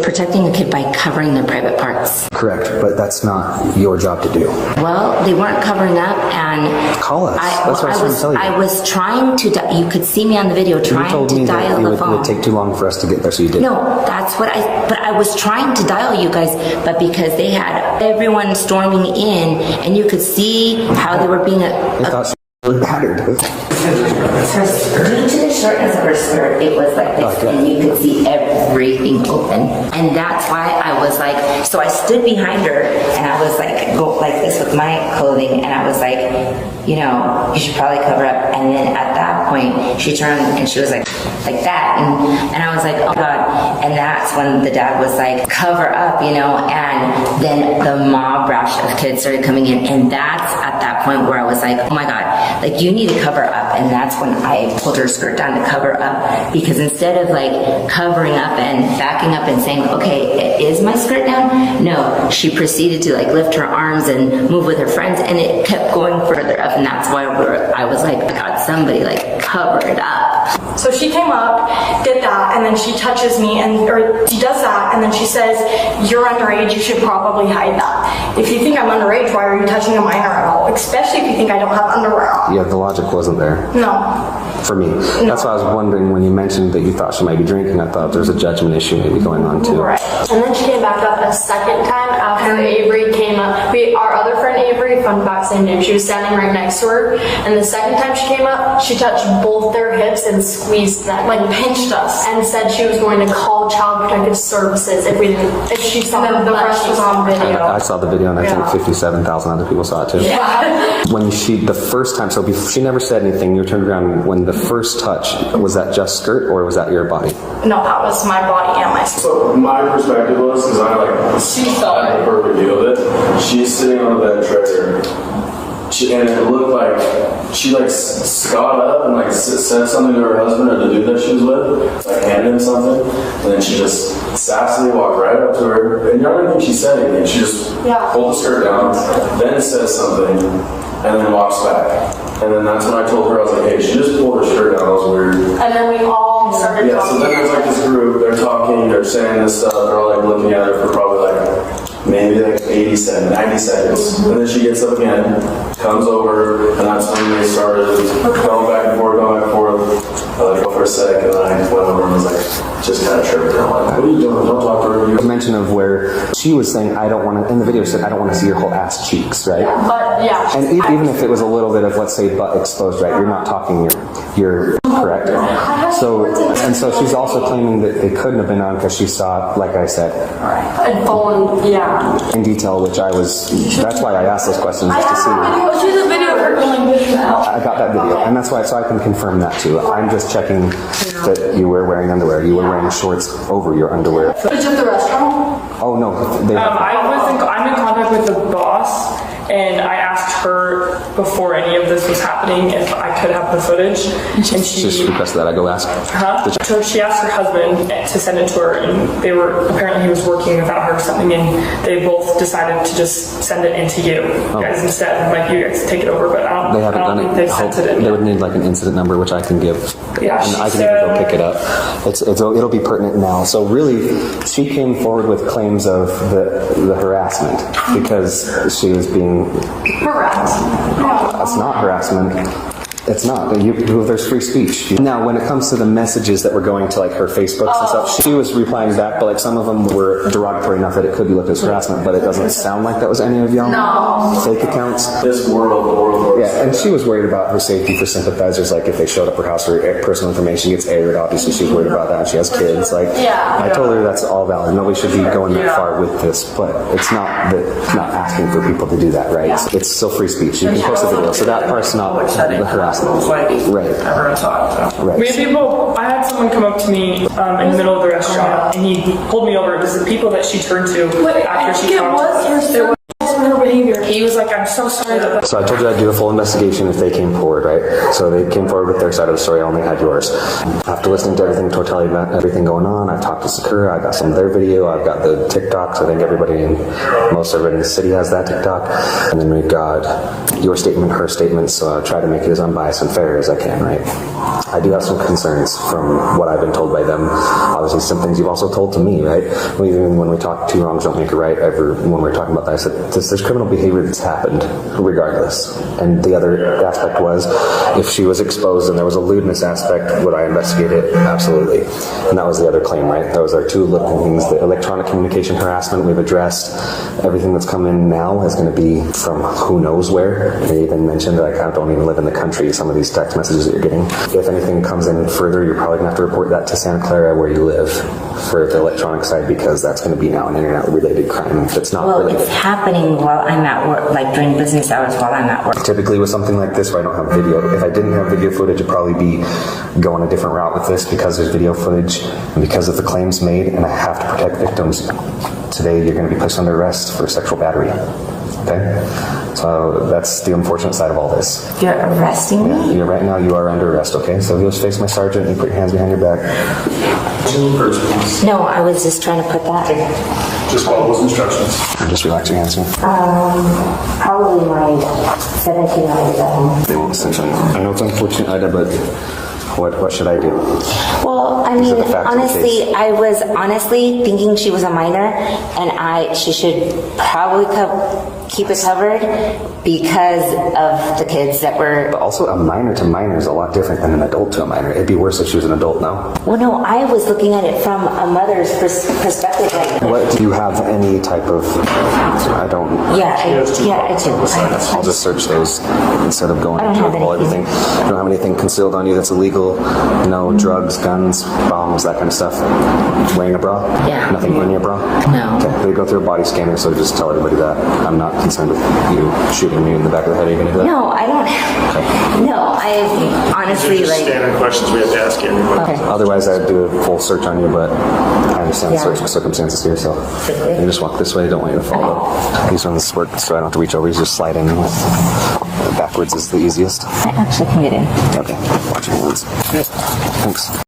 protecting a kid by covering their private parts. Correct, but that's not your job to do. Well, they weren't covering up, and call us. That's what I was trying to tell you. I was trying to, you could see me on the video trying to dial the phone. It would take too long for us to get there, so you did. No, that's what but I was trying to dial you guys, but because they had everyone storming in, and you could see how they were being I thought she was battered. Due to the shortness of her skirt, it was like this, and you could see everything open. And that's why I was like, so I stood behind her, and I was like, go like this with my clothing, and I was like, you know, you should probably cover up. And then at that point, she turned and she was like that, and I was like, oh God. And that's when the dad was like, cover up, you know, and then the mob rush of kids started coming in, and that's at that point where I was like, oh my God, like you need to cover up. And that's when I pulled her skirt down to cover up, because instead of like covering up and backing up and saying, okay, is my skirt down? No, she proceeded to like lift her arms and move with her friends, and it kept going further up, and that's why I was like, God, somebody like cover it up. So she came up, did that, and then she touches me, or she does that, and then she says, you're underage, you should probably hide that. If you think I'm underage, why are you touching a minor at all? Especially if you think I don't have underwear on. Yeah, the logic wasn't there. No. For me. No. That's why I was wondering when you mentioned that you thought she might be drinking, I thought there's a judgment issue maybe going on too. Right. And then she came back up a second time after Avery came up. Our other friend Avery, fun fact, same name, she was standing right next to her, and the second time she came up, she touched both their hips and squeezed them, like pinched us, and said she was going to call Child Protective Services if she saw them. The rest was on video. I saw the video, and I think 57,000 other people saw it too. Yeah. When the first time, so she never said anything, you turned around, when the first touch, was that just skirt or was that your body? No, that was my body and my skirt. So my perspective was, because I had a perfect view of it, she's sitting on the bed trailer, and it looked like she like got up and like said something to her husband or the dude that she was with, like handed him something, and then she just sassily walked right up to her, and I don't think she said anything. She just pulled the skirt down, then says something, and then walks back. And then that's when I told her, I was like, hey, she just pulled her shirt down, that was weird. And then we all started talking. So then there's like this group, they're talking, they're saying this stuff, they're all like looking at her for probably like maybe like 80 seconds, 90 seconds. And then she gets up again, comes over, and that's when they started going back and forth, I let her go for a sec, and then I went over and was like, just kind of tripped her. I'm like, what are you doing? Don't talk to her. You mention of where she was saying, I don't want to, in the video she said, I don't want to see your whole ass cheeks, right? Yeah, but yeah. And even if it was a little bit of, let's say, butt exposed, right? You're not talking you're correct. So she's also claiming that they couldn't have been on because she saw, like I said, And fallen, in detail, which that's why I asked those questions, just to see. She's a video of her going this out. I got that video, and that's why, so I can confirm that too. I'm just checking that you were wearing underwear. You were wearing shorts over your underwear. Is it the restaurant? Oh no, I'm in contact with the boss, and I asked her before any of this was happening if I could have the footage, and she just requested that I go ask. So she asked her husband to send it to her, and apparently he was working without her or something, and they both decided to just send it in to you guys instead, like you guys take it over. But I don't think they've sent it in. They would need like an incident number, which I can give. Yeah, and I can even go pick it up. It'll be pertinent now. So really, she came forward with claims of the harassment because she was being Harassed. That's not harassment. It's not. There's free speech. Now, when it comes to the messages that were going to like her Facebooks and stuff, she was replying back, but like some of them were derogatory enough that it could be looked as harassment, but it doesn't sound like that was any of y'all. No. Fake accounts. This world. Yeah, and she was worried about her safety for sympathizers. Like if they showed up her house, her personal information gets aired. Obviously, she's worried about that. And she has kids. Like I told her that's all valid. Nobody should be going that far with this, but it's not asking for people to do that, right? So it's still free speech. You can post a video, so that part's not the harassment. Right. We had people. I had someone come up to me in the middle of the restaurant, and he pulled me over. It was the people that she turned to after she talked. Her behavior. He was like, I'm so sorry that. So I told you I'd do a full investigation if they came forward, right? So they came forward with their side of the story. I only had yours. After listening to everything Tortelli about everything going on, I've talked to Sakura. I got some of their video. I've got the TikToks. I think most everybody in the city has that TikTok. And then we've got your statement, her statement. So I try to make it as unbiased and fair as I can, right? I I do have some concerns from what I've been told by them. Obviously, some things you've also told to me, right? Even when we talk two wrongs don't make a right, when we're talking about that, I said, there's criminal behavior that's happened, regardless. And the other aspect was, if she was exposed and there was a lewdness aspect, would I investigate it? Absolutely. And that was the other claim, right? Those are two little things. The electronic communication harassment we've addressed. Everything that's come in now is going to be from who knows where. They even mentioned that I don't even live in the country, some of these text messages that you're getting. If anything comes in further, you're probably going to have to report that to Santa Clara where you live for the electronic side, because that's going to be now an internet-related crime that's not related. It's happening while I'm at work, like during business hours while I'm at work. Typically with something like this where I don't have video, if I didn't have video footage, it'd probably be going a different route with this, because there's video footage and because of the claims made, and I have to protect victims. Today you're going to be placed under arrest for sexual battery. Okay? So that's the unfortunate side of all this. You're arresting me? Yeah, right now you are under arrest, okay? So you'll just face my sergeant and put your hands behind your back. No, I was just trying to put that. Just follow those instructions. And just relax your hands here. Probably my 17 hours at home. They won't send you. I know it's unfortunate, Ida, but what should I do? Well, I mean, honestly, I was honestly thinking she was a minor, and she should probably keep it covered because of the kids that were... But also, a minor to minor is a lot different than an adult to a minor. It'd be worse if she was an adult now. Well, no, I was looking at it from a mother's perspective. Like, what, do you have any type of... I don't... Yeah, I do. I'll just search those instead of going into everything. You don't have anything concealed on you that's illegal? No drugs, guns, bombs, that kind of stuff? Wearing a bra? Yeah. Nothing in your bra? No. Okay, they go through a body scanner, so just tell everybody that. I'm not concerned with you shooting me in the back of the head. Are you going to do that? No, I don't. Okay. No, I honestly Just like... standard questions we have to ask everybody. Okay. Otherwise, I'd do a full search on you, but I understand the circumstances here, so you just walk this way. Don't want you to fall. These ones work, so I don't have to reach over. You just slide in. Backwards is the easiest. I actually can get in. Okay, watch your hands. Thanks.